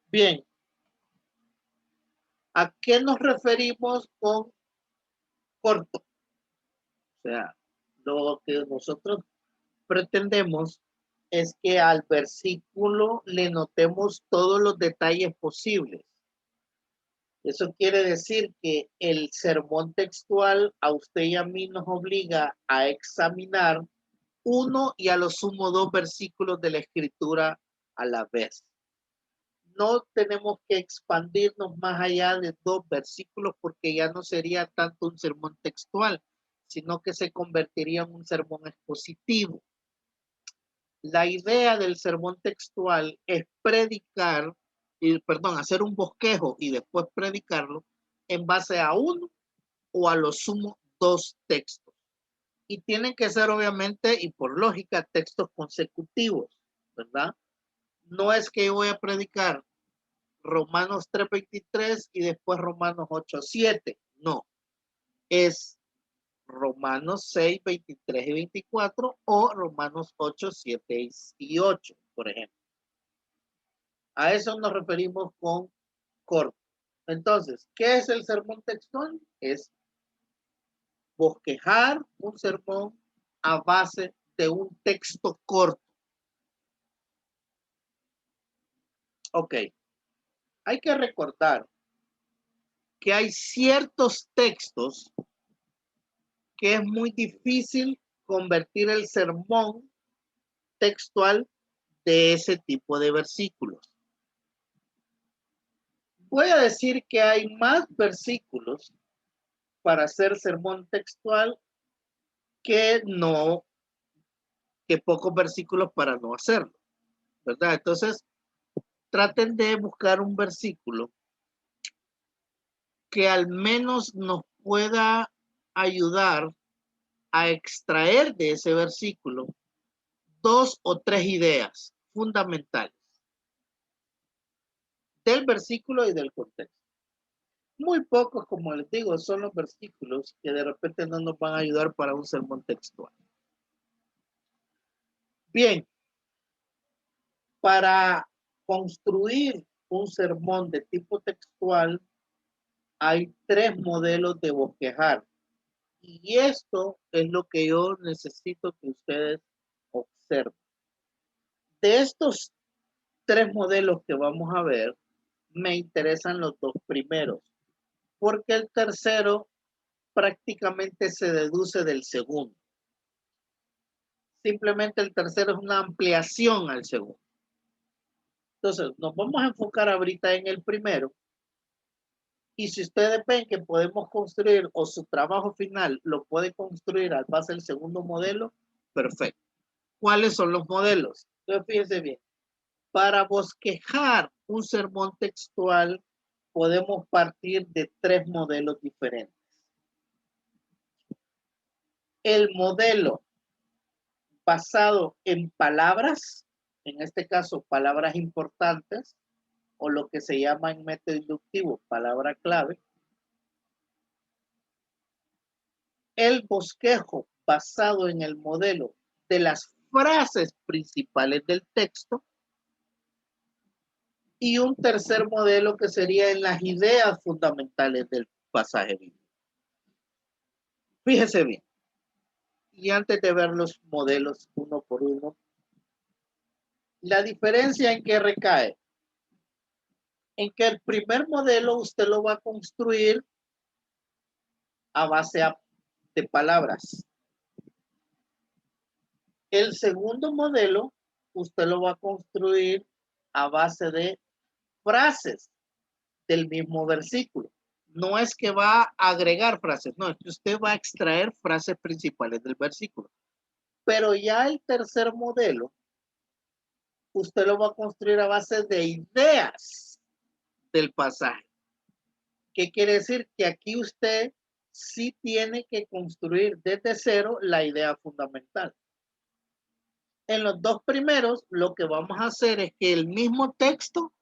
Bien, ¿a qué nos referimos con corto? O sea, lo que nosotros pretendemos es que al versículo le notemos todos los detalles posibles. Eso quiere decir que el sermón textual a usted y a mí nos obliga a examinar uno y a lo sumo dos versículos de la escritura a la vez. No tenemos que expandirnos más allá de dos versículos porque ya no sería tanto un sermón textual, sino que se convertiría en un sermón expositivo. La idea del sermón textual es predicar, hacer un bosquejo y después predicarlo en base a uno o a lo sumo dos textos. Y tienen que ser obviamente y por lógica textos consecutivos, ¿verdad? No es que yo voy a predicar Romanos 3:23 y después Romanos 8:7, no, es Romanos 6:23 y 24 o Romanos 8:7 y 8, por ejemplo. A eso nos referimos con corto. Entonces, ¿qué es el sermón textual? Es bosquejar un sermón a base de un texto corto. Ok, hay que recordar que hay ciertos textos que es muy difícil convertir el sermón textual de ese tipo de versículos. Voy a decir que hay más versículos para hacer sermón textual que no, que pocos versículos para no hacerlo, ¿verdad? Entonces, traten de buscar un versículo que al menos nos pueda ayudar a extraer de ese versículo dos o tres ideas fundamentales del versículo y del contexto. Muy pocos, como les digo, son los versículos que de repente no nos van a ayudar para un sermón textual. Bien, para construir un sermón de tipo textual hay tres modelos de bosquejar. Y esto es lo que yo necesito que ustedes observen. De estos tres modelos que vamos a ver, me interesan los dos primeros, porque el tercero prácticamente se deduce del segundo. Simplemente el tercero es una ampliación al segundo. Entonces, nos vamos a enfocar ahorita en el primero. Y si ustedes ven que podemos construir o su trabajo final lo puede construir al base del segundo modelo, perfecto. ¿Cuáles son los modelos? Entonces, fíjense bien. Para bosquejar un sermón textual, podemos partir de tres modelos diferentes. El modelo basado en palabras, en este caso palabras importantes, o lo que se llama en método inductivo palabra clave. El bosquejo basado en el modelo de las frases principales del texto. Y un tercer modelo que sería en las ideas fundamentales del pasaje bíblico. Fíjese bien. Y antes de ver los modelos uno por uno, la diferencia en que recae, en que el primer modelo usted lo va a construir a base de palabras. El segundo modelo usted lo va a construir a base de frases del mismo versículo. No es que va a agregar frases, no, es que usted va a extraer frases principales del versículo. Pero ya el tercer modelo, usted lo va a construir a base de ideas del pasaje. ¿Qué quiere decir? Que aquí usted sí tiene que construir desde cero la idea fundamental. En los dos primeros, lo que vamos a hacer es que el mismo texto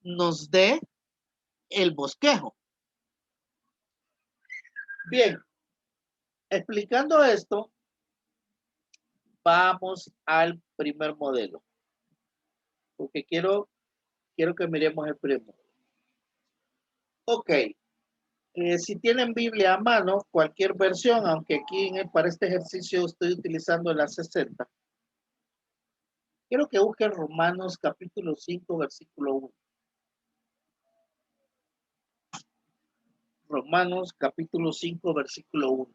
nos dé el bosquejo. Bien, explicando esto, vamos al primer modelo, porque quiero quiero que miremos el primer. Ok. Si tienen Biblia a mano, cualquier versión, aunque aquí para este ejercicio estoy utilizando la 60, quiero que busquen Romanos capítulo 5, versículo 1. Romanos capítulo 5, versículo 1.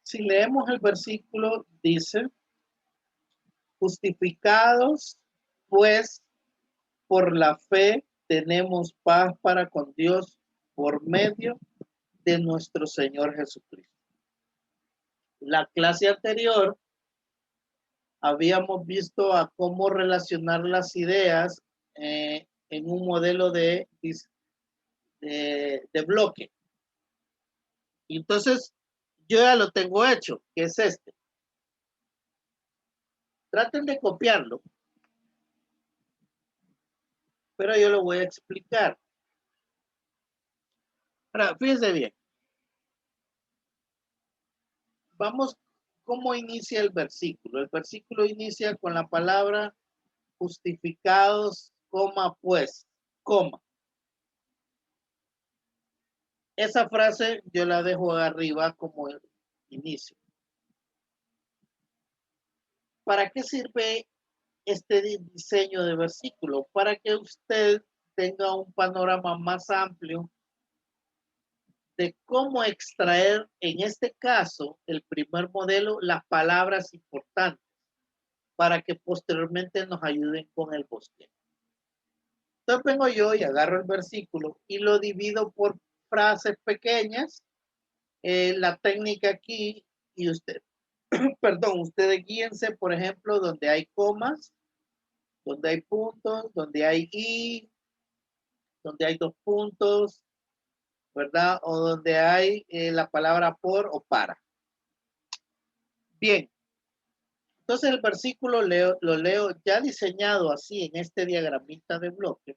Si leemos el versículo, dice, justificados, pues, por la fe tenemos paz para con Dios por medio de nuestro Señor Jesucristo. La clase anterior habíamos visto a cómo relacionar las ideas en un modelo de bloque. Y entonces, yo ya lo tengo hecho, que es este. Traten de copiarlo, pero yo lo voy a explicar. Ahora, fíjense bien. Vamos, ¿cómo inicia el versículo? El versículo inicia con la palabra justificados, coma, pues, coma. Esa frase yo la dejo arriba como inicio. ¿Para qué sirve este diseño de versículo? Para que usted tenga un panorama más amplio de cómo extraer, en este caso, el primer modelo, las palabras importantes, para que posteriormente nos ayuden con el bosquejo. Entonces vengo yo y agarro el versículo y lo divido por frases pequeñas. La técnica aquí, y usted, perdón, ustedes guíense, por ejemplo, donde hay comas, donde hay puntos, donde hay y, donde hay dos puntos, ¿verdad? O donde hay la palabra por o para. Bien, entonces el versículo lo leo ya diseñado así en este diagramita de bloque.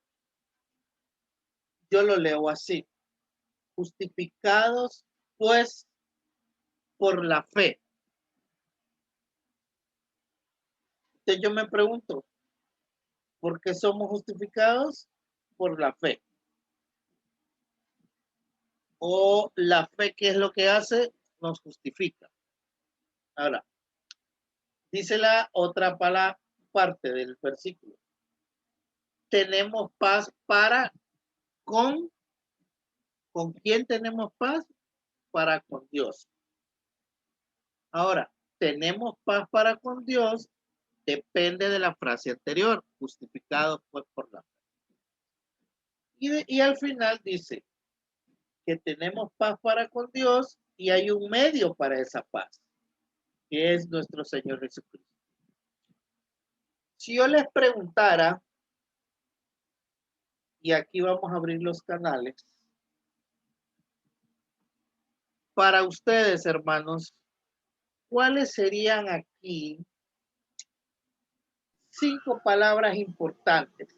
Yo lo leo así. Justificados, pues, por la fe. Entonces yo me pregunto, ¿por qué somos justificados? Por la fe. O la fe, ¿qué es lo que hace? Nos justifica. Ahora, dice la otra parte del versículo. Tenemos paz para ¿con quién tenemos paz? Para con Dios. Ahora, tenemos paz para con Dios, depende de la frase anterior, justificados pues por la fe. Y al final dice que tenemos paz para con Dios y hay un medio para esa paz, que es nuestro Señor Jesucristo. Si yo les preguntara, y aquí vamos a abrir los canales, para ustedes, hermanos, ¿cuáles serían aquí 5 palabras importantes?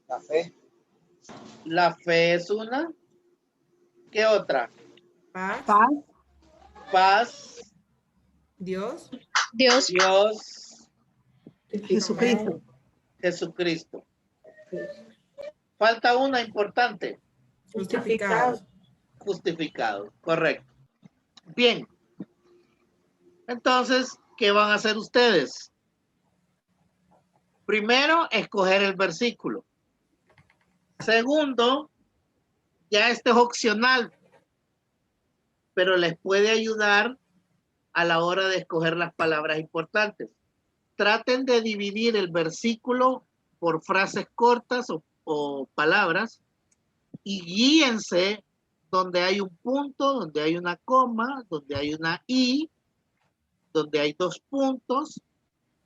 La fe. La fe es una. ¿Qué otra? Paz. Paz. Paz. Dios. Dios. Dios. Jesucristo. Jesucristo. Falta una importante. Justificados. Justificado. Correcto. Bien. Entonces, ¿qué van a hacer ustedes? Primero, escoger el versículo. Segundo, ya este es opcional, pero les puede ayudar a la hora de escoger las palabras importantes. Traten de dividir el versículo por frases cortas o palabras y guíense donde hay un punto, donde hay una coma, donde hay una i, donde hay dos puntos,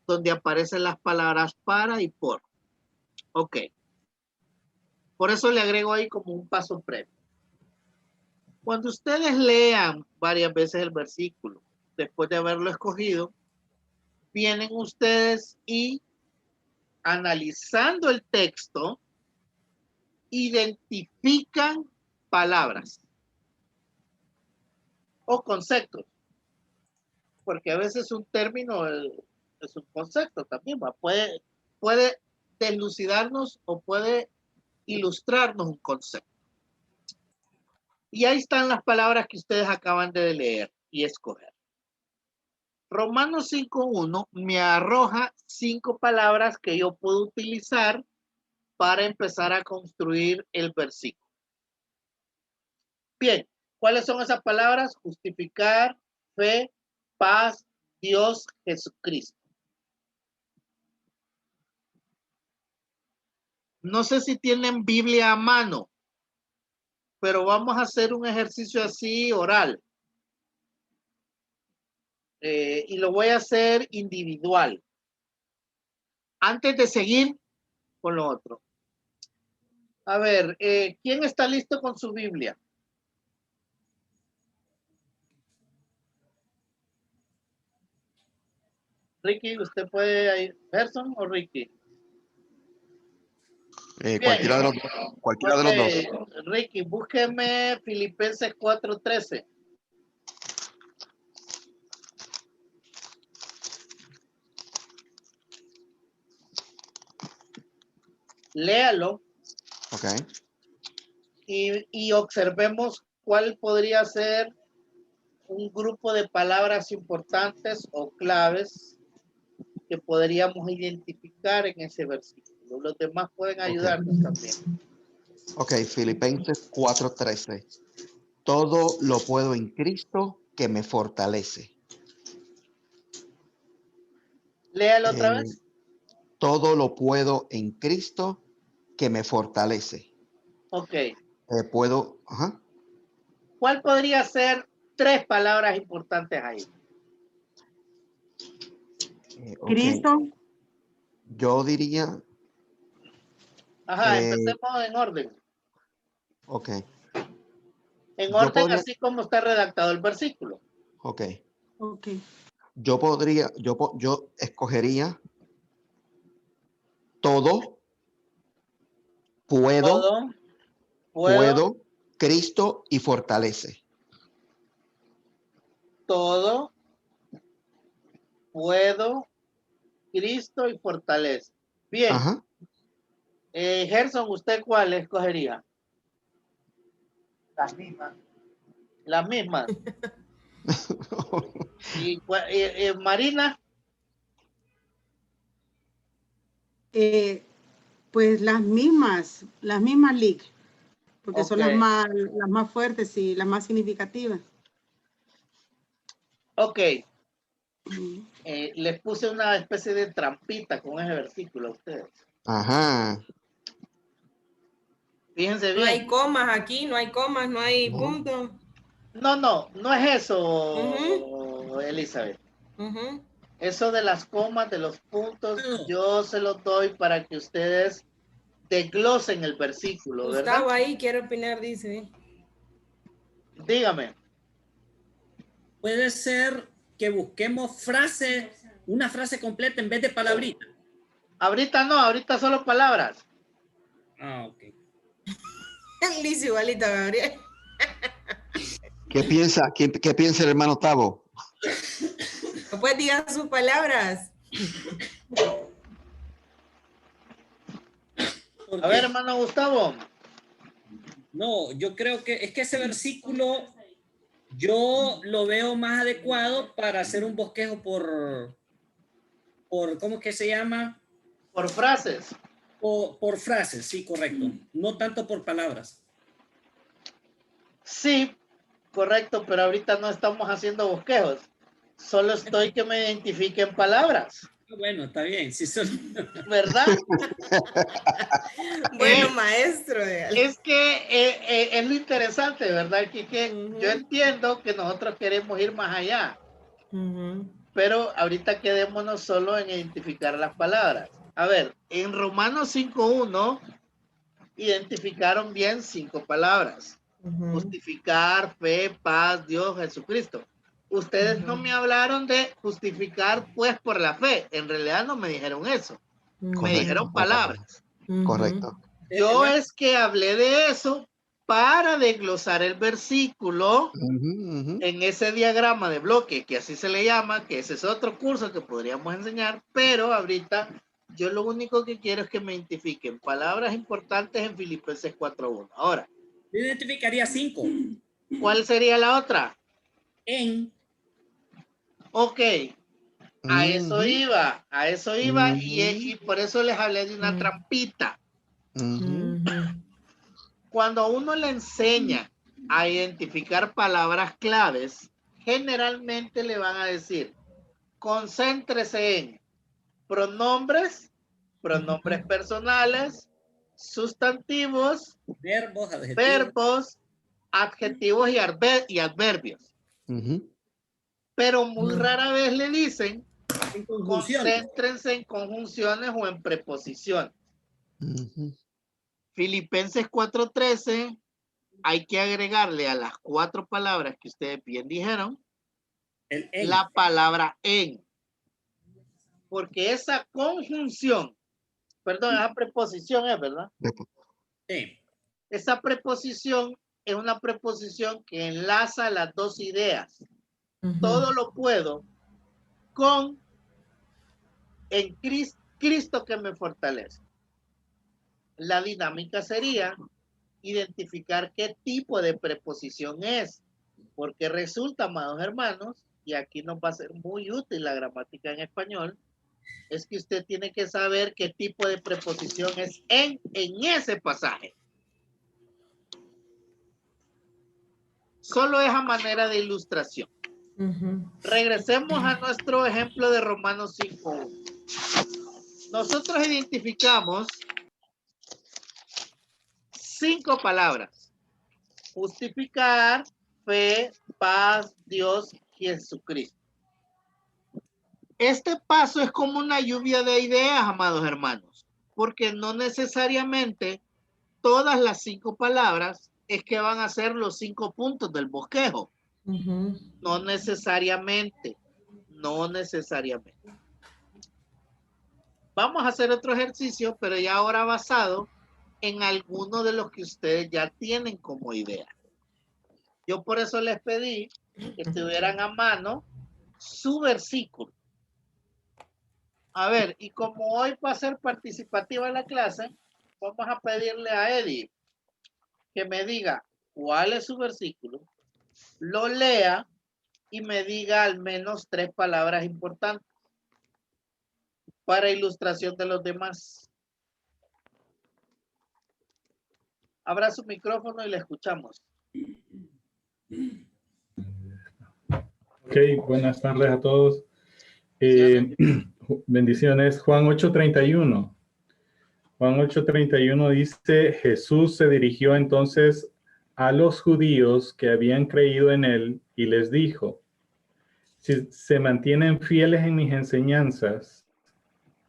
donde aparecen las palabras para y por. Ok. Por eso le agrego ahí como un paso previo. Cuando ustedes lean varias veces el versículo, después de haberlo escogido, vienen ustedes y analizando el texto, identifican palabras o conceptos, porque a veces un término es un concepto también, ¿va? Puede deslucidarnos o puede ilustrarnos un concepto. Y ahí están las palabras que ustedes acaban de leer y escoger. Romanos 5.1 me arroja 5 palabras que yo puedo utilizar para empezar a construir el versículo. Bien, ¿cuáles son esas palabras? Justificar, fe, paz, Dios, Jesucristo. No sé si tienen Biblia a mano, pero vamos a hacer un ejercicio así oral. Y lo voy a hacer individual. Antes de seguir con lo otro. A ver, ¿quién está listo con su Biblia? Ricky, ¿usted puede ir? ¿Gerson o Ricky? Cualquiera de los dos. Ricky, búsqueme Filipenses 4:13. Léalo. Ok. Y observemos cuál podría ser un grupo de palabras importantes o claves que podríamos identificar en ese versículo. Los demás pueden ayudarnos también. Ok, Filipenses 4:13. Todo lo puedo en Cristo que me fortalece. Léalo otra vez. Todo lo puedo en Cristo que me fortalece. Ok. Puedo, ajá. ¿Cuál podría ser 3 palabras importantes ahí? Okay. Cristo. Yo diría. Ajá, empecemos en orden. Ok. En Yo orden podría, así como está redactado el versículo. ok. Ok. Yo escogería todo, Todo, puedo, Cristo y fortalece. todo, puedo, Cristo y fortalece. Bien. Ajá. Gerson, ¿usted cuál escogería? Las mismas. Las mismas. Y Marina, Pues las mismas LIC, porque son Ok. las más fuertes y las más significativas. ok. Les puse una especie de trampita con ese versículo a ustedes. Ajá. Fíjense No hay bien. comas aquí, no hay comas, no hay No. puntos. No es eso, Ujú. Elizabeth. Ujú. Eso de las comas, de los puntos, yo se los doy para que ustedes desglosen el versículo, ¿verdad? Gustavo ahí quiere opinar, dice. Dígame. Puede ser que busquemos una frase completa en vez de palabrita. Ahorita no, ahorita solo palabras. Ah, ok. Liz igualito a Gabriel. ¿Qué piensa el hermano Tavo? Pues diga sus palabras. A ver, hermano Gustavo. No, yo creo que es que ese versículo yo lo veo más adecuado para hacer un bosquejo por ¿cómo es que se llama? Por frases. Por frases, sí, correcto. No tanto por palabras. Sí, correcto, pero ahorita no estamos haciendo bosquejos. Solo estoy que me identifiquen palabras. Bueno, está bien. Sí, ¿Verdad? Bueno, maestro. Es que es lo interesante, ¿verdad? Que yo entiendo que nosotros queremos ir más allá, pero ahorita quedémonos solo en identificar las palabras. A ver, en Romanos 5.1 identificaron bien 5 palabras. Justificar, fe, paz, Dios, Jesucristo. Ustedes no me hablaron de justificar pues por la fe. En realidad no me dijeron eso. Me dijeron palabras. Correcto. Yo es que hablé de eso para desglosar el versículo Ujú. en ese diagrama de bloque, que así se le llama, que ese es otro curso que podríamos enseñar, pero ahorita yo lo único que quiero es que me identifiquen palabras importantes en Filipenses 4.1. Ahora, Yo identificaría 5. ¿cuál sería la otra? En. Ok, a eso Ujú. iba, Ujú. y por eso les hablé de una Ujú. trampita. Ujú. Cuando a uno le enseña a identificar palabras claves, generalmente le van a decir, concéntrese en pronombres, pronombres personales, sustantivos, Verbos, adjetivos. verbos, adjetivos y adverbios. Ujú. Pero muy rara vez le dicen, En conjunciones. concéntrense en conjunciones o en preposiciones. Ujú. Filipenses 4.13, hay que agregarle a las 4 palabras que ustedes bien dijeron, El en. la palabra en. Porque esa conjunción, perdón, esa preposición es, ¿verdad? Sí. Esa preposición es una preposición que enlaza las dos ideas. Todo lo puedo con en Cristo que me fortalece. La dinámica sería identificar qué tipo de preposición es, porque resulta, amados hermanos, y aquí nos va a ser muy útil la gramática en español, es que usted tiene que saber qué tipo de preposición es en ese pasaje. Solo es a manera de ilustración. Regresemos a nuestro ejemplo de Romanos 5.1. Nosotros identificamos 5 palabras: justificar, fe, paz, Dios, Jesucristo. Este paso es como una lluvia de ideas, amados hermanos, porque no necesariamente todas las 5 palabras es que van a ser los 5 puntos del bosquejo. No necesariamente, no necesariamente. Vamos a hacer otro ejercicio, pero ya ahora basado en alguno de los que ustedes ya tienen como idea. Yo por eso les pedí que tuvieran a mano su versículo. A ver, y como hoy va a ser participativa la clase, vamos a pedirle a Eddie que me diga cuál es su versículo, lo lea y me diga al menos 3 palabras importantes para ilustración de los demás. Abra su micrófono y le escuchamos. Ok, buenas tardes a todos. Sí. Bendiciones. Juan 8:31. Juan 8:31 dice, Jesús se dirigió entonces a los judíos que habían creído en él y les dijo, si se mantienen fieles en mis enseñanzas,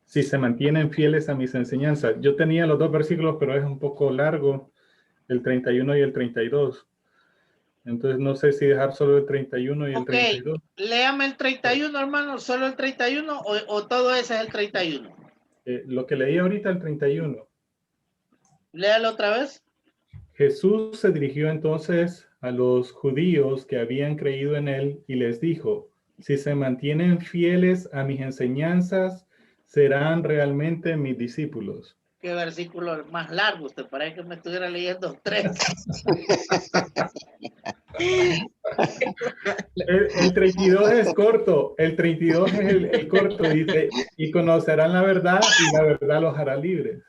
si se mantienen fieles a mis enseñanzas. Yo tenía los 2 versículos, pero es un poco largo, el 31 y el 32. Entonces no sé si dejar solo el 31 y el 32. Léame el 31, hermano, solo el 31 o todo ese es el 31. Lo que leí ahorita, el 31. Léalo otra vez. Jesús se dirigió entonces a los judíos que habían creído en él y les dijo, si se mantienen fieles a mis enseñanzas, serán realmente mis discípulos. Qué versículo más largo, usted parece que me estuviera leyendo 3. El 32 es corto, el 32 es el corto, dice, y conocerán la verdad y la verdad los hará libres.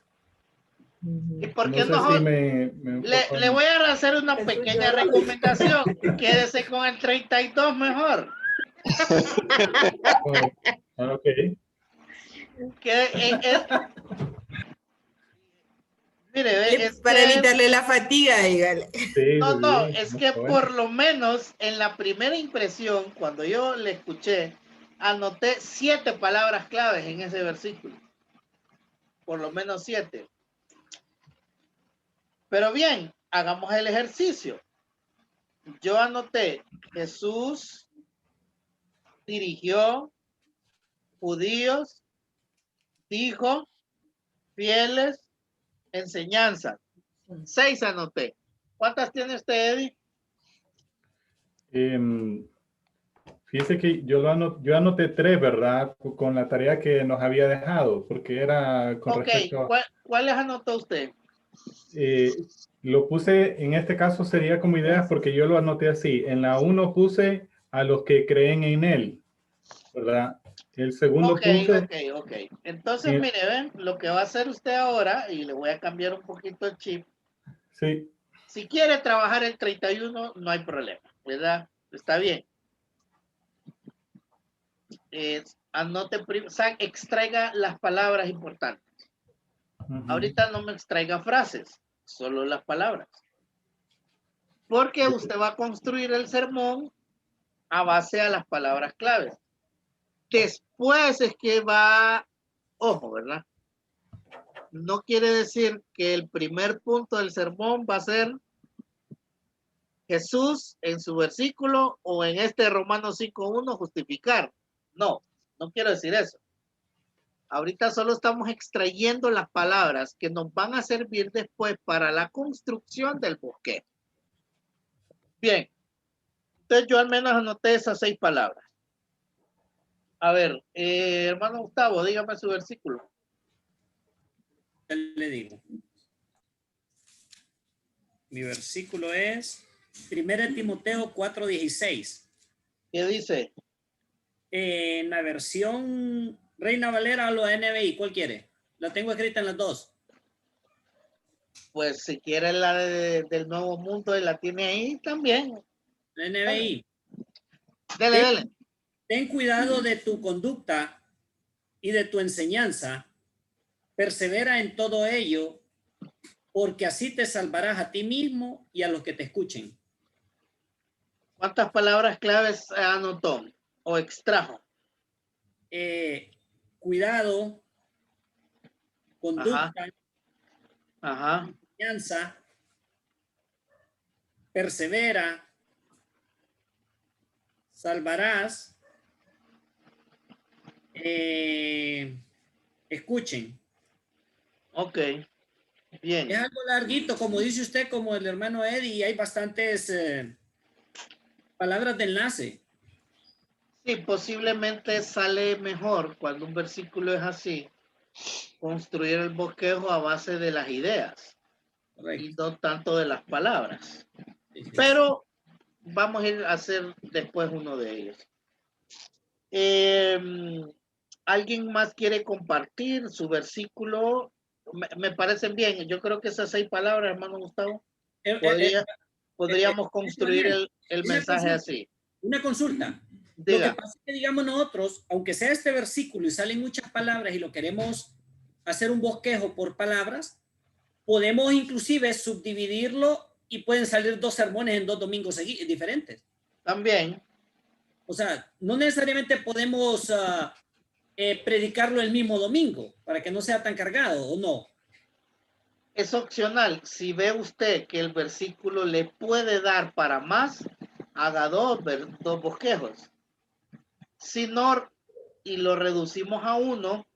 ¿Y por qué No sé si me le voy a hacer una pequeña recomendación? Quédese con el 32 mejor. Ok. Mire, para evitarle la fatiga, dígale. Sí, no, sí, es que por lo menos en la primera impresión, cuando yo le escuché, anoté 7 palabras claves en ese versículo. Por lo menos 7. Pero bien, hagamos el ejercicio. Yo anoté, Jesús dirigió, judíos, dijo, fieles, enseñanza. 6 anoté. ¿Cuántas tiene usted, Eddie? Fíjese que yo anoté 3, ¿verdad? Con la tarea que nos había dejado, porque era con Ok, respecto a... ¿cuáles anotó usted? Lo puse, en este caso sería como ideas porque yo lo anoté así. En la 1 puse a los que creen en él, ¿verdad? El segundo puse... Ok. Entonces, mire, ven, lo que va a hacer usted ahora, y le voy a cambiar un poquito el chip. Sí, Si quiere trabajar el 31, no hay problema, ¿verdad? Está bien. Extraiga las palabras importantes. Ahorita no me extraiga frases, solo las palabras. Porque usted va a construir el sermón a base a las palabras claves. Después es que va, ojo, ¿verdad? No quiere decir que el primer punto del sermón va a ser Jesús en su versículo o en este Romanos 5:1 justificar. No quiero decir eso. Ahorita solo estamos extrayendo las palabras que nos van a servir después para la construcción del bosquejo. Bien. Entonces yo al menos anoté esas 6 palabras. A ver, hermano Gustavo, dígame su versículo. Ya le digo. Mi versículo es 1 Timoteo 4:16. ¿Qué dice? En la versión Reina Valera o la NBI, ¿cuál quiere? La tengo escrita en las dos. Pues si quiere la del Nuevo Mundo y la tiene ahí también. La NBI. Dele. Ten cuidado de tu conducta y de tu enseñanza. Persevera en todo ello, porque así te salvarás a ti mismo y a los que te escuchen. ¿Cuántas palabras claves anotó o extrajo? Cuidado, conducta, Ajá. enseñanza, persevera, salvarás, escuchen. Ok, bien. Es algo larguito, como dice usted, como el hermano Eddie, y hay bastantes palabras de enlace. Sí, posiblemente sale mejor cuando un versículo es así, construir el bosquejo a base de las ideas. Correcto. Y no tanto de las palabras. Sí. Pero vamos a ir a hacer después uno de ellos. ¿Alguien más quiere compartir su versículo? Me parecen bien. Yo creo que esas 6 palabras, hermano Gustavo, podríamos construir el mensaje así. Una consulta. Diga. Lo que pasa es que, digamos, nosotros, aunque sea este versículo y salen muchas palabras y lo queremos hacer un bosquejo por palabras, podemos inclusive subdividirlo y pueden salir 2 sermones en 2 domingos diferentes. También. O sea, no necesariamente podemos predicarlo el mismo domingo para que no sea tan cargado, ¿o no? Es opcional. Si ve usted que el versículo le puede dar para más, haga 2 bosquejos. Si no, y lo reducimos a 1,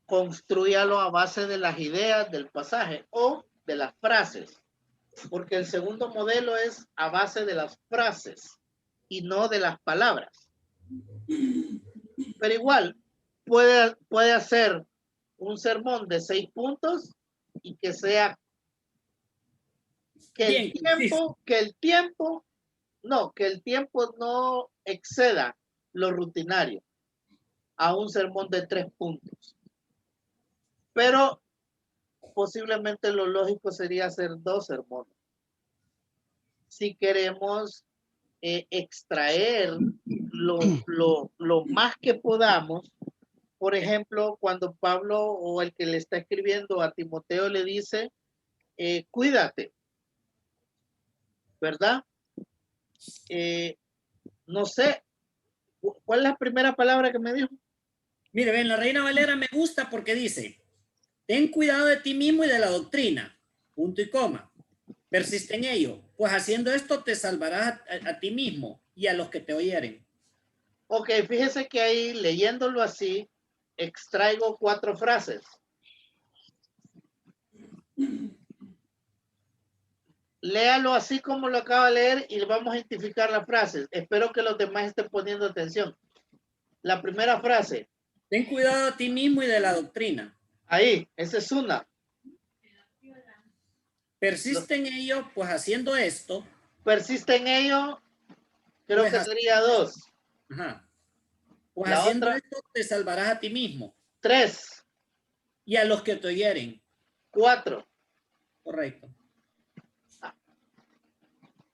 construyalo a base de las ideas del pasaje o de las frases. Porque el segundo modelo es a base de las frases y no de las palabras. Pero igual, puede hacer un sermón de 6 puntos y que sea que el tiempo no exceda lo rutinario a un sermón de 3 puntos. Pero posiblemente lo lógico sería hacer 2 sermones. Si queremos extraer lo más que podamos, por ejemplo, cuando Pablo o el que le está escribiendo a Timoteo le dice, cuídate, ¿verdad? No sé, ¿cuál es la primera palabra que me dijo? Mire, ven, la Reina Valera me gusta porque dice, ten cuidado de ti mismo y de la doctrina, punto y coma. Persiste en ello, pues haciendo esto te salvarás a ti mismo y a los que te oyeren. Ok, fíjese que ahí, leyéndolo así, extraigo 4 frases. léalo así como lo acaba de leer y vamos a identificar las frases. Espero que los demás estén poniendo atención. La primera frase. Ten cuidado a ti mismo y de la doctrina. Ahí, esa es una. Persiste en ello, pues haciendo esto. Persiste en ello, creo Pues que sería 2. Ajá. Pues La haciendo otra. esto te salvarás a ti mismo 3, y a los que te oyeren. 4. Correcto.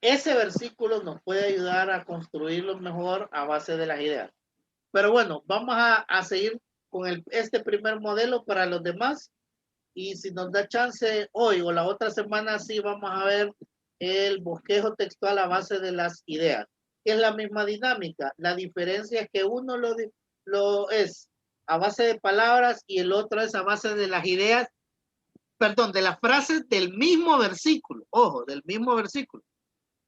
Ese versículo nos puede ayudar a construirlo mejor a base de las ideas. Pero bueno, vamos a seguir con este primer modelo para los demás. Y si nos da chance hoy o la otra semana, sí vamos a ver el bosquejo textual a base de las ideas. Es la misma dinámica. La diferencia es que uno lo es a base de palabras y el otro es a base de las ideas, perdón, de las frases del mismo versículo. Ojo, del mismo versículo.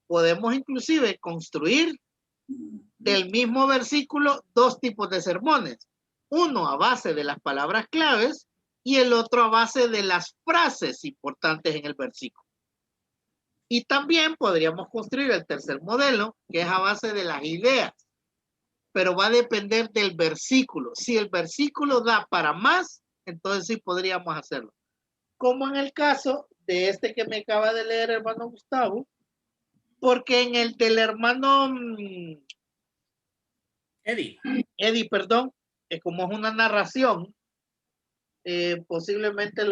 Podemos inclusive construir del mismo versículo 2 tipos de sermones. Uno a base de las palabras claves y el otro a base de las frases importantes en el versículo. Y también podríamos construir el tercer modelo, que es a base de las ideas, pero va a depender del versículo. Si el versículo da para más, entonces sí podríamos hacerlo. Como en el caso de este que me acaba de leer el hermano Gustavo, porque en el del hermano Eddie, perdón, como es una narración, posiblemente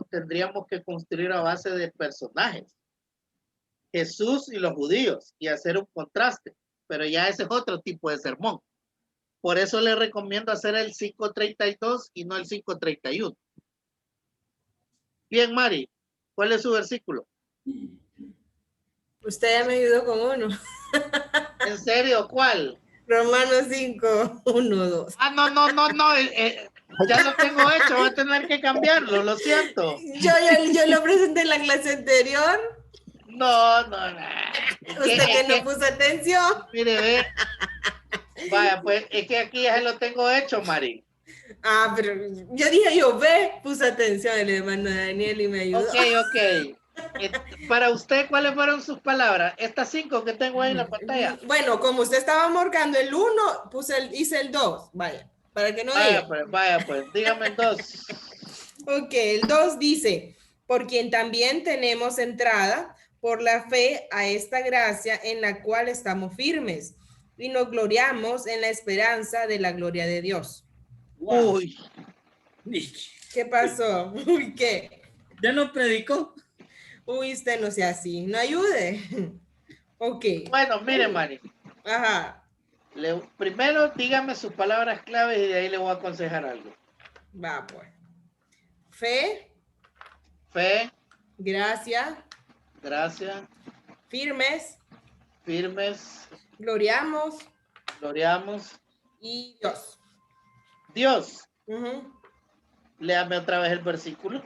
tendríamos que construir a base de personajes. Jesús y los judíos y hacer un contraste, pero ya ese es otro tipo de sermón. Por eso le recomiendo hacer el 5:32 y no el 5:31. Bien, Mari, ¿cuál es su versículo? Usted ya me ayudó con uno. ¿En serio? ¿Cuál? Romanos 5, 1, 2. Ah, no, ya lo tengo hecho, voy a tener que cambiarlo, lo siento. Yo lo presenté en la clase anterior. No. Usted que no puso atención. Mire, ve. Vaya, pues es que aquí ya lo tengo hecho, Mari. Ah, pero yo dije puse atención el hermano Daniel y me ayudó. Ok. Para usted, ¿cuáles fueron sus palabras? Estas 5 que tengo ahí en la pantalla. Bueno, como usted estaba marcando el 1, hice el 2. Vaya, para que no diga. Vaya pues, dígame el 2. Ok, el 2 dice, por quien también tenemos entrada por la fe a esta gracia en la cual estamos firmes y nos gloriamos en la esperanza de la gloria de Dios. Wow. Uy. ¿Qué pasó? Uy, ¿qué? ¿Ya no predicó? Uy, usted no sea así, no ayude. Ok. Bueno, mire, Mari. Ajá. Primero dígame sus palabras claves y de ahí le voy a aconsejar algo. Va, pues. Fe. Fe. Gracia. Firmes. Gloriamos. Y Dios. Léame otra vez el versículo.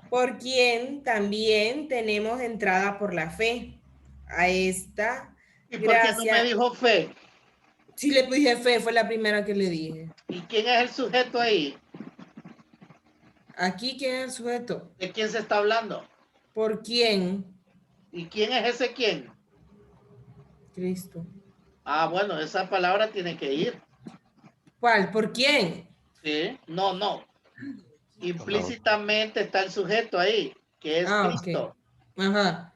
Por quien también tenemos entrada por la fe a esta ¿Y por qué no me dijo fe? Sí le dije fe, fue la primera que le dije. ¿Y quién es el sujeto ahí? Aquí, ¿quién es el sujeto? ¿De quién se está hablando? ¿Por quién? ¿Y quién es ese quién? Cristo. Ah, bueno, esa palabra tiene que ir. ¿Cuál? ¿Por quién? Sí, no. Implícitamente está el sujeto ahí, que es Cristo. Okay. Ajá.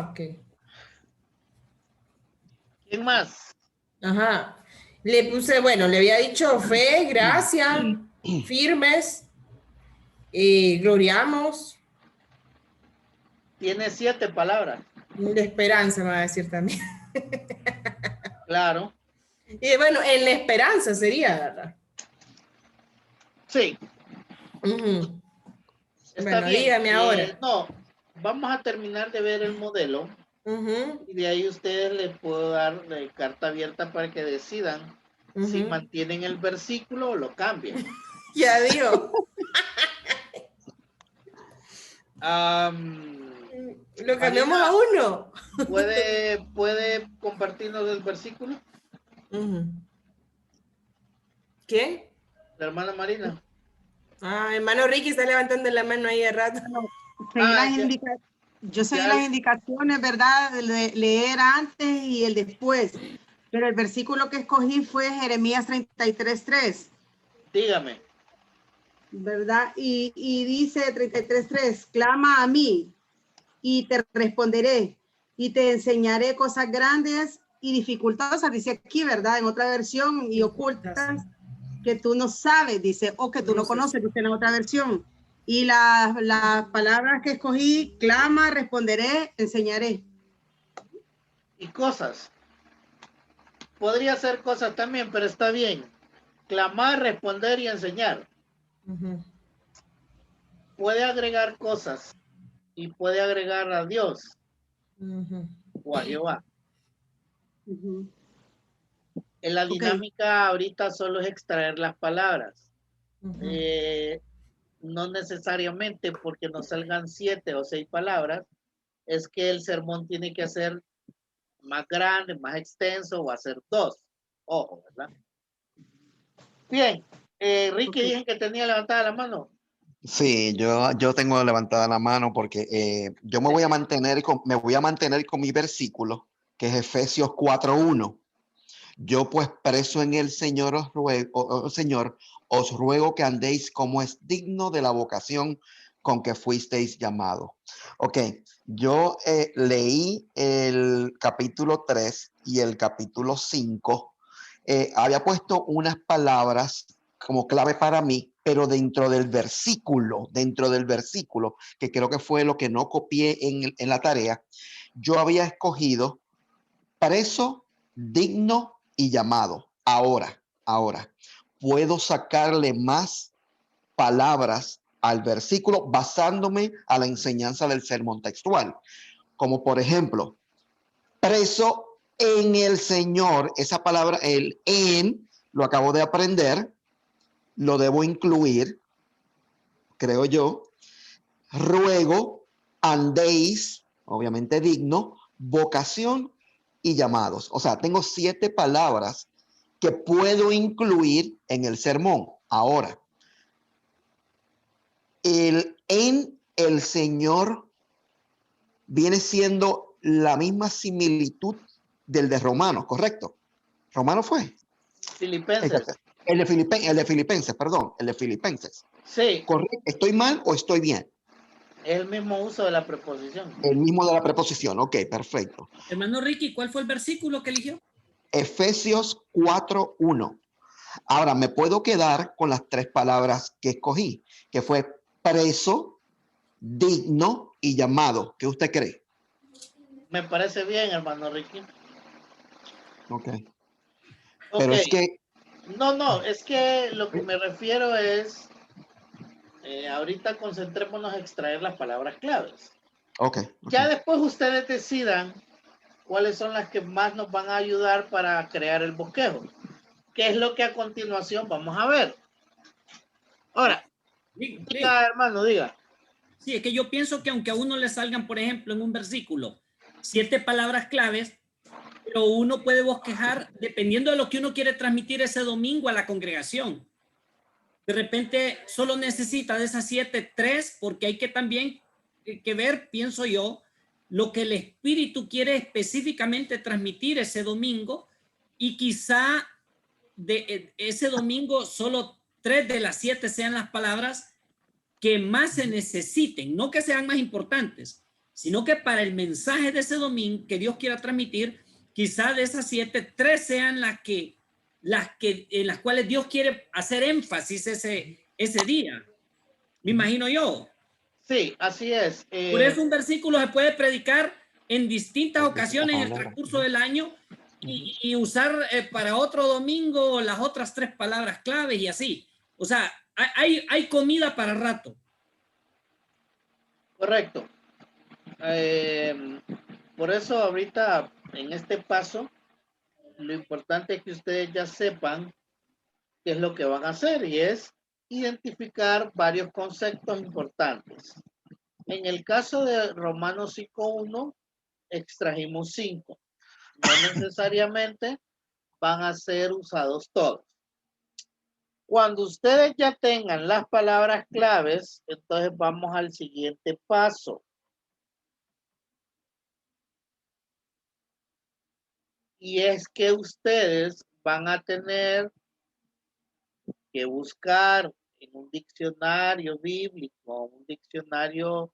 Ok. ¿Quién más? Ajá. Le puse, bueno, le había dicho fe, gracia, firmes, gloriamos. Tiene 7 palabras. De esperanza, me va a decir también. Claro. Y bueno, en la esperanza sería, ¿verdad? Sí. Está Bueno, bien. dígame ahora. No, vamos a terminar de ver el modelo. Y de ahí ustedes les puedo dar carta abierta para que decidan si mantienen el versículo o lo cambian. Ya digo. Lo cambiamos Marina, a uno. ¿Puede compartirnos el versículo? ¿Qué? La hermana Marina. Hermano Ricky está levantando la mano ahí de rato. Yo seguí Ya- las indicaciones, ¿verdad? De leer antes y el después. Pero el versículo que escogí fue Jeremías 33:3, Dígame. ¿verdad? Y dice 33:3, clama a mí y te responderé y te enseñaré cosas grandes y dificultosas, dice aquí, ¿verdad? En otra versión, y ocultas que tú no sabes, dice, o que tú no conoces, dice en otra versión. Y las palabras que escogí, clama, responderé, enseñaré. Y cosas. Podría ser cosas también, pero está bien. Clamar, responder y enseñar. Ujú. Puede agregar cosas y puede agregar a Dios Ujú. o a Jehová. Ujú. En la Ok. dinámica ahorita solo es extraer las palabras. Ujú. No necesariamente porque nos salgan 7 o 6 palabras, es que el sermón tiene que ser más grande, más extenso, o hacer 2. Ojo, ¿verdad? Bien. Ricky, Ok. dije que tenía levantada la mano. Sí, yo tengo levantada la mano porque yo me voy a mantener con mi versículo, que es Efesios 4:1. Yo pues preso en el Señor Señor, os ruego que andéis como es digno de la vocación con que fuisteis llamados. Ok, yo leí el capítulo 3 y el capítulo 5. Había puesto unas palabras como clave para mí, pero dentro del versículo, que creo que fue lo que no copié en la tarea, yo había escogido preso, digno y llamado. Ahora, puedo sacarle más palabras al versículo basándome a la enseñanza del sermón textual. Como por ejemplo, preso en el Señor, esa palabra, el en, lo acabo de aprender, lo debo incluir, creo yo. Ruego, andéis, obviamente digno, vocación y llamados. O sea, tengo 7 palabras que puedo incluir en el sermón. Ahora, el en el Señor viene siendo la misma similitud del de Romanos, ¿correcto? ¿Romano fue? Filipenses. El de Filipenses, perdón, el de Filipenses. Sí, ¿Correcto? ¿Estoy mal o estoy bien? es el mismo uso de la preposición. El mismo de la preposición. Ok, perfecto. Hermano Ricky, ¿cuál fue el versículo que eligió? Efesios 4:1. Ahora, me puedo quedar con las 3 palabras que escogí, que fue preso, digno y llamado. ¿Qué usted cree? Me parece bien, hermano Ricky. Ok. Ok. Pero es que... No, es que lo que me refiero es, ahorita concentrémonos en extraer las palabras claves. Ok. Ya después ustedes decidan cuáles son las que más nos van a ayudar para crear el bosquejo. ¿Qué es lo que a continuación vamos a ver? Ahora, diga, hermano, diga. Sí, es que yo pienso que aunque a uno le salgan, por ejemplo, en un versículo, 7 palabras claves, pero uno puede bosquejar dependiendo de lo que uno quiere transmitir ese domingo a la congregación. De repente solo necesita de esas 7, 3, porque hay que también que ver, pienso yo, lo que el Espíritu quiere específicamente transmitir ese domingo, y quizá de ese domingo solo 3 de las 7 sean las palabras que más se necesiten, no que sean más importantes, sino que para el mensaje de ese domingo que Dios quiera transmitir, quizá de esas 7, 3 sean en las cuales Dios quiere hacer énfasis ese día. Me imagino yo. Sí, así es. Por eso un versículo se puede predicar en distintas ocasiones en el transcurso del año y usar para otro domingo las otras 3 palabras claves y así. O sea, hay comida para rato. Correcto. Por eso ahorita en este paso, lo importante es que ustedes ya sepan qué es lo que van a hacer, y es identificar varios conceptos importantes. En el caso de Romanos 5:1, extrajimos 5. No necesariamente van a ser usados todos. Cuando ustedes ya tengan las palabras claves, entonces vamos al siguiente paso. Y es que ustedes van a tener que buscar en un diccionario bíblico, un diccionario,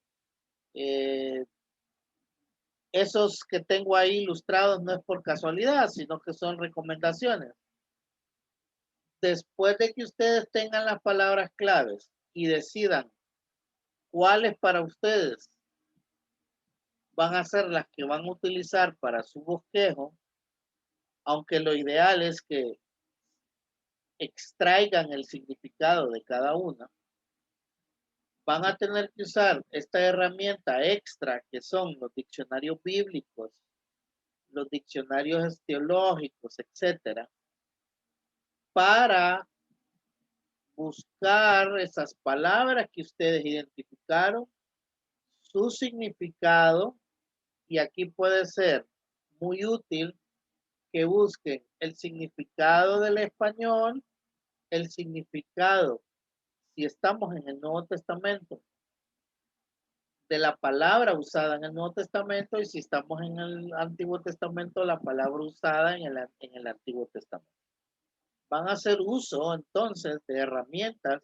esos que tengo ahí ilustrados no es por casualidad, sino que son recomendaciones. Después de que ustedes tengan las palabras claves y decidan cuáles para ustedes van a ser las que van a utilizar para su bosquejo, aunque lo ideal es que extraigan el significado de cada una, van a tener que usar esta herramienta extra que son los diccionarios bíblicos, los diccionarios teológicos, etcétera, para buscar esas palabras que ustedes identificaron, su significado, y aquí puede ser muy útil que busquen el significado del español, el significado, si estamos en el Nuevo Testamento, de la palabra usada en el Nuevo Testamento, y si estamos en el Antiguo Testamento, la palabra usada en el Antiguo Testamento. Van a hacer uso entonces de herramientas,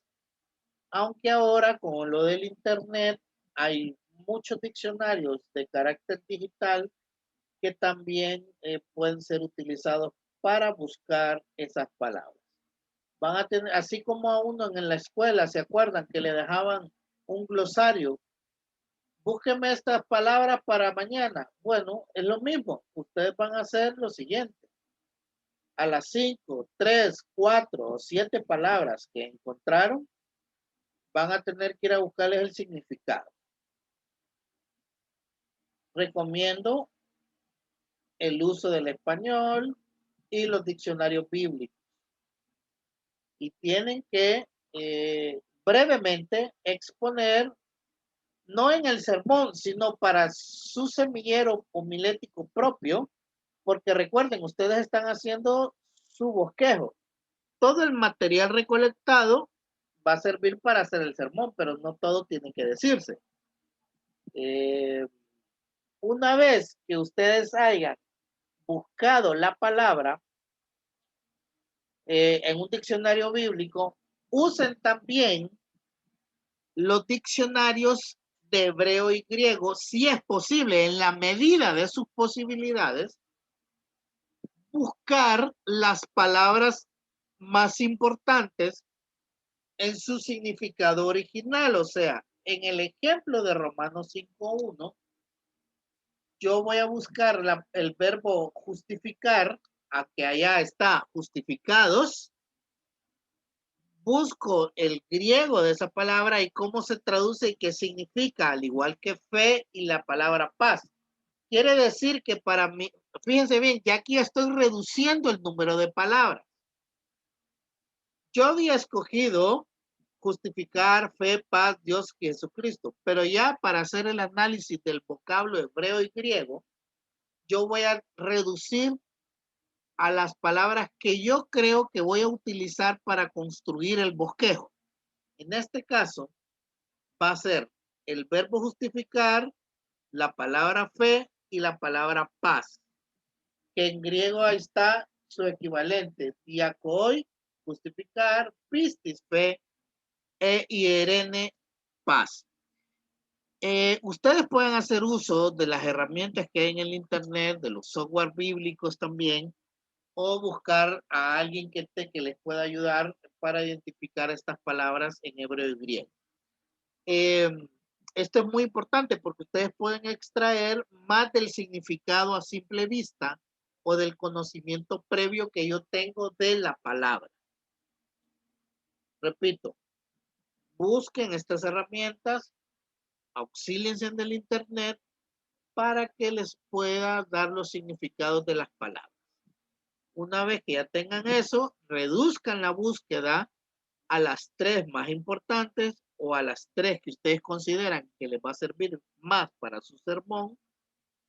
aunque ahora con lo del Internet hay muchos diccionarios de carácter digital que también pueden ser utilizados para buscar esas palabras. Van a tener, así como a uno en la escuela, ¿se acuerdan que le dejaban un glosario? Búsqueme estas palabras para mañana. Bueno, es lo mismo. Ustedes van a hacer lo siguiente. A las 5, 3, 4 o 7 palabras que encontraron, van a tener que ir a buscarles el significado. Recomiendo el uso del español y los diccionarios bíblicos. Y tienen que brevemente exponer, no en el sermón, sino para su semillero homilético propio, porque recuerden, ustedes están haciendo su bosquejo. Todo el material recolectado va a servir para hacer el sermón, pero no todo tiene que decirse. Una vez que ustedes hayan buscado la palabra en un diccionario bíblico, usen también los diccionarios de hebreo y griego, si es posible, en la medida de sus posibilidades, buscar las palabras más importantes en su significado original. O sea, en el ejemplo de Romanos 5:1, yo voy a buscar el verbo justificar, a que allá está justificados. Busco el griego de esa palabra y cómo se traduce y qué significa, al igual que fe y la palabra paz. Quiere decir que para mí, fíjense bien, ya aquí estoy reduciendo el número de palabras. Yo había escogido justificar, fe, paz, Dios, Jesucristo, pero ya para hacer el análisis del vocablo hebreo y griego, yo voy a reducir a las palabras que yo creo que voy a utilizar para construir el bosquejo. En este caso, va a ser el verbo justificar, la palabra fe y la palabra paz, que en griego ahí está su equivalente, diakoi, justificar, pistis, fe, hierene, paz. Ustedes pueden hacer uso de las herramientas que hay en el Internet, de los software bíblicos también, o buscar a alguien que les pueda ayudar para identificar estas palabras en hebreo y griego. Esto es muy importante porque ustedes pueden extraer más del significado a simple vista o del conocimiento previo que yo tengo de la palabra. Repito, busquen estas herramientas, auxíliense del Internet para que les pueda dar los significados de las palabras. Una vez que ya tengan eso, reduzcan la búsqueda a las 3 más importantes o a las 3 que ustedes consideran que les va a servir más para su sermón,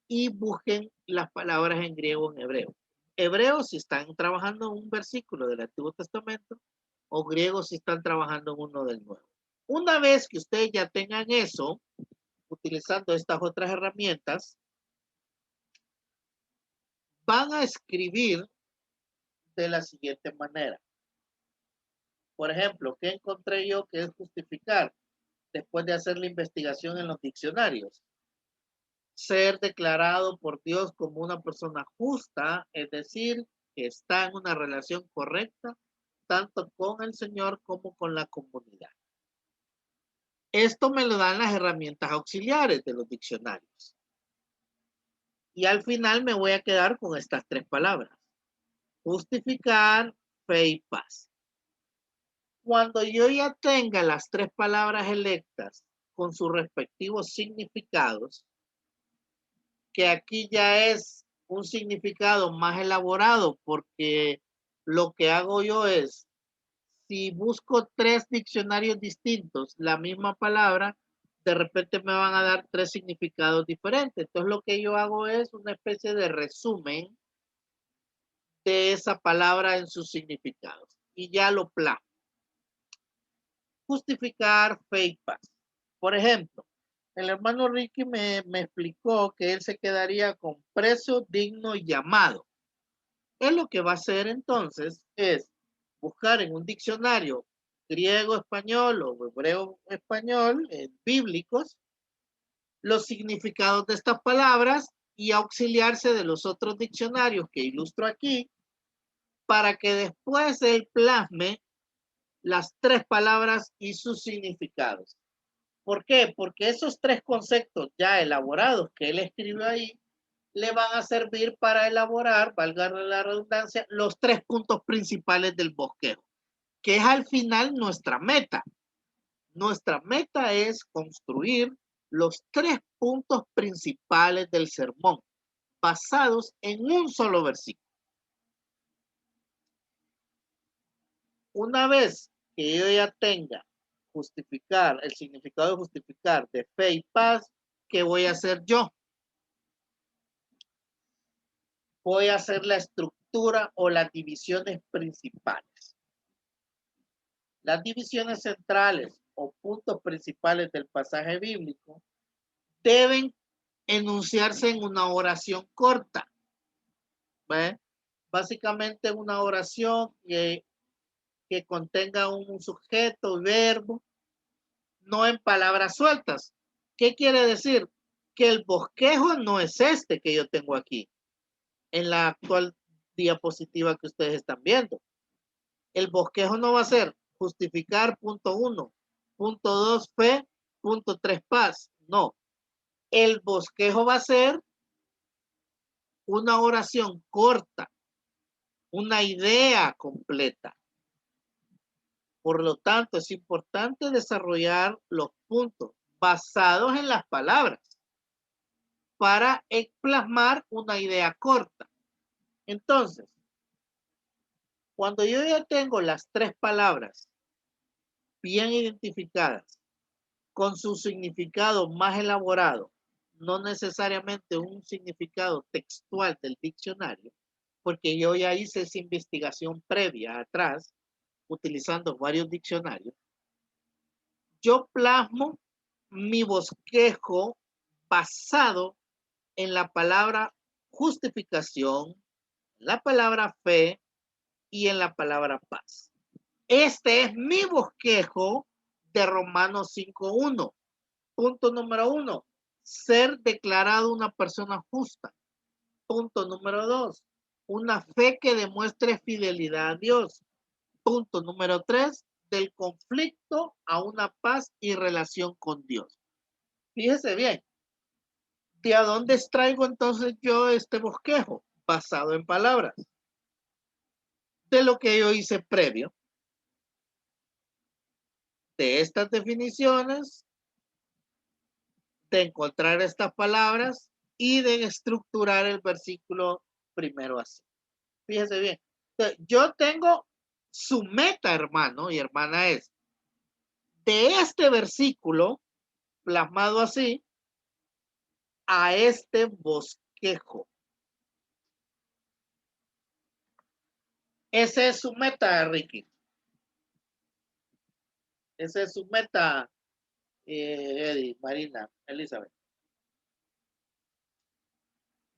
y busquen las palabras en griego o en hebreo. Hebreo si están trabajando en un versículo del Antiguo Testamento, o griego si están trabajando en uno del Nuevo. Una vez que ustedes ya tengan eso, utilizando estas otras herramientas, van a escribir de la siguiente manera. Por ejemplo, ¿qué encontré yo que es justificar después de hacer la investigación en los diccionarios? Ser declarado por Dios como una persona justa, es decir, que está en una relación correcta, tanto con el Señor como con la comunidad. Esto me lo dan las herramientas auxiliares de los diccionarios. Y al final me voy a quedar con estas tres palabras. Justificar, fe y paz. Cuando yo ya tenga las tres palabras electas con sus respectivos significados, que aquí ya es un significado más elaborado, porque lo que hago yo es, si busco tres diccionarios distintos, la misma palabra, de repente me van a dar tres significados diferentes. Entonces lo que yo hago es una especie de resumen de esa palabra en sus significados y ya lo plasmo. Justificar, fe y paz. Por ejemplo, el hermano Ricky me explicó que él se quedaría con precio, digno y llamado. Él lo que va a hacer entonces es buscar en un diccionario griego español o hebreo español, bíblicos, los significados de estas palabras y auxiliarse de los otros diccionarios que ilustro aquí para que después él plasme las tres palabras y sus significados. ¿Por qué? Porque esos tres conceptos ya elaborados que él escribió ahí le van a servir para elaborar, valga la redundancia, los tres puntos principales del bosquejo, que es al final nuestra meta. Nuestra meta es construir los tres puntos principales del sermón, basados en un solo versículo. Una vez que yo ya tenga justificar, el significado de justificar de fe y paz, ¿qué voy a hacer yo? Voy a hacer la estructura o las divisiones principales. Las divisiones centrales o puntos principales del pasaje bíblico deben enunciarse en una oración corta. ¿Ve? Básicamente una oración que contenga un sujeto y verbo, no en palabras sueltas. ¿Qué quiere decir? Que el bosquejo no es este que yo tengo aquí, en la actual diapositiva que ustedes están viendo. El bosquejo no va a ser justificar punto 1, punto 2 fe, punto 3 paz. No. El bosquejo va a ser una oración corta, una idea completa. Por lo tanto, es importante desarrollar los puntos basados en las palabras para plasmar una idea corta. Entonces, cuando yo ya tengo las tres palabras bien identificadas, con su significado más elaborado, no necesariamente un significado textual del diccionario, porque yo ya hice esa investigación previa atrás, utilizando varios diccionarios, yo plasmo mi bosquejo basado en la palabra justificación, la palabra fe y en la palabra paz. Este es mi bosquejo de Romanos 5:1. Punto número 1, ser declarado una persona justa. Punto número 2, una fe que demuestre fidelidad a Dios. Punto número 3, del conflicto a una paz y relación con Dios. Fíjese bien, ¿de a dónde extraigo entonces yo este bosquejo? Basado en palabras. De lo que yo hice previo. De estas definiciones, de encontrar estas palabras y de estructurar el versículo primero así. Fíjese bien. Yo tengo su meta, hermano y hermana, es de este versículo plasmado así a este bosquejo. Esa es su meta, Ricky. Esa es su meta, Eddie, Marina, Elizabeth.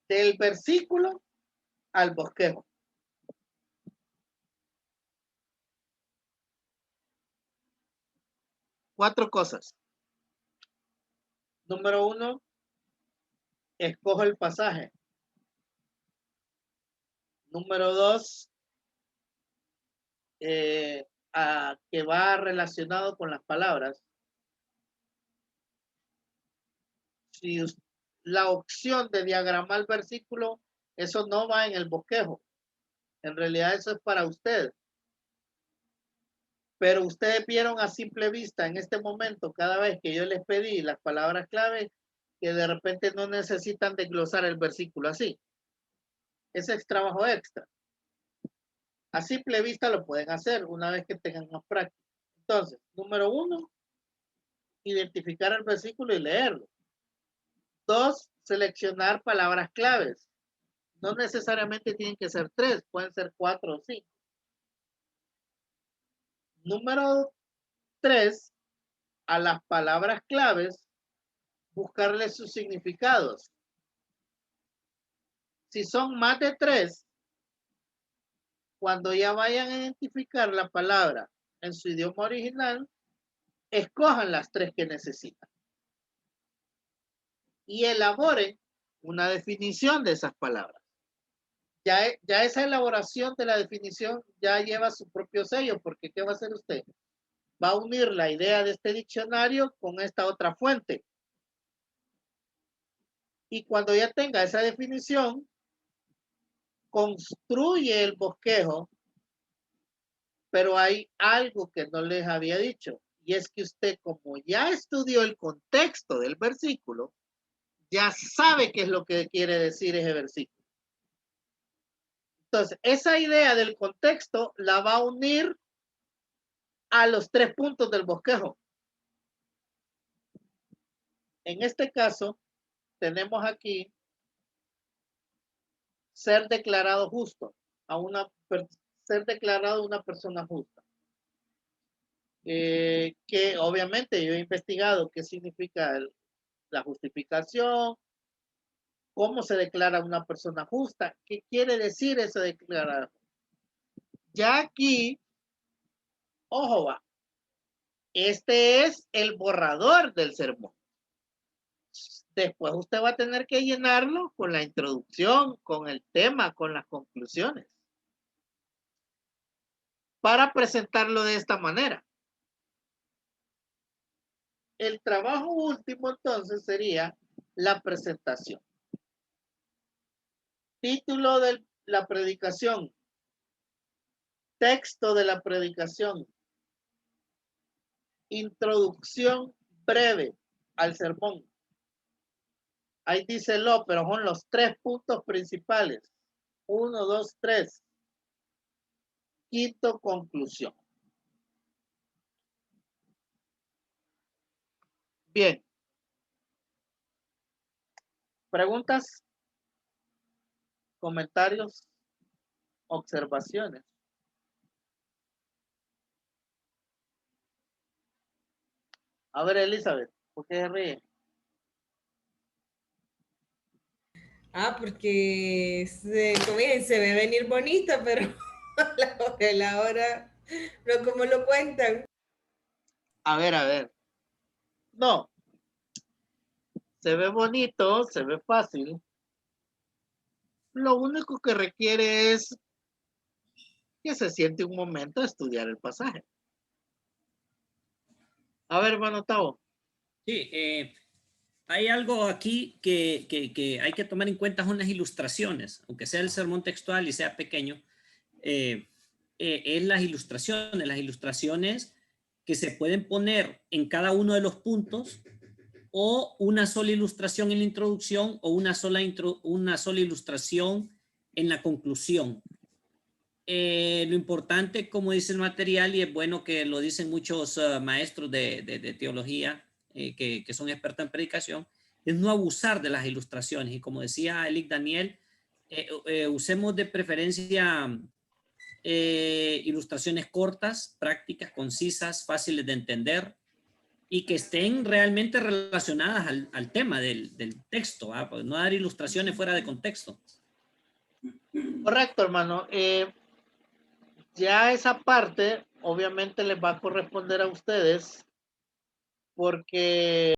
Del versículo al bosquejo. Cuatro cosas. Número uno, escojo el pasaje. Número dos, que va relacionado con las palabras. Si la opción de diagramar el versículo, eso no va en el bosquejo. En realidad eso es para usted. Pero ustedes vieron a simple vista en este momento, cada vez que yo les pedí las palabras clave, que de repente no necesitan desglosar el versículo así. Ese es trabajo extra. A simple vista lo pueden hacer una vez que tengan más práctica. Entonces, número uno, identificar el versículo y leerlo. Dos, seleccionar palabras claves. No necesariamente tienen que ser 3, pueden ser 4 o 5. Número 3, a las palabras claves, buscarle sus significados. Si son más de 3, cuando ya vayan a identificar la palabra en su idioma original, escojan las 3 que necesitan. Y elaboren una definición de esas palabras. Ya esa elaboración de la definición ya lleva su propio sello, porque ¿qué va a hacer usted? Va a unir la idea de este diccionario con esta otra fuente. Y cuando ya tenga esa definición, construye el bosquejo, pero hay algo que no les había dicho, y es que usted, como ya estudió el contexto del versículo, ya sabe qué es lo que quiere decir ese versículo. Entonces, esa idea del contexto la va a unir a los 3 puntos del bosquejo. En este caso, tenemos aquí ser declarado justo, ser declarado una persona justa. Que obviamente yo he investigado qué significa la justificación, cómo se declara una persona justa, qué quiere decir eso de declarar. Ya aquí, ojo va, este es el borrador del sermón. Después usted va a tener que llenarlo con la introducción, con el tema, con las conclusiones, para presentarlo de esta manera. El trabajo último entonces sería la presentación. Título de la predicación. Texto de la predicación. Introducción breve al sermón. Ahí dice pero son los 3 puntos principales. 1, 2, 3. Quinto, conclusión. Bien. ¿Preguntas? ¿Comentarios? ¿Observaciones? A ver, Elizabeth, ¿por qué se ríe? Porque se ve venir bonita, pero la hora no como lo cuentan. A ver. No. Se ve bonito, se ve fácil. Lo único que requiere es que se siente un momento a estudiar el pasaje. A ver, hermano Tavo. Sí, hay algo aquí que hay que tomar en cuenta, son las ilustraciones, aunque sea el sermón textual y sea pequeño, es las ilustraciones que se pueden poner en cada uno de los puntos, o una sola ilustración en la introducción, o una sola ilustración en la conclusión. Lo importante, como dice el material, y es bueno que lo dicen muchos maestros de teología, que son expertos en predicación, es no abusar de las ilustraciones. Y como decía Elic Daniel, usemos de preferencia ilustraciones cortas, prácticas, concisas, fáciles de entender, y que estén realmente relacionadas al tema del texto, pues no dar ilustraciones fuera de contexto. Correcto, hermano. Ya esa parte obviamente les va a corresponder a ustedes porque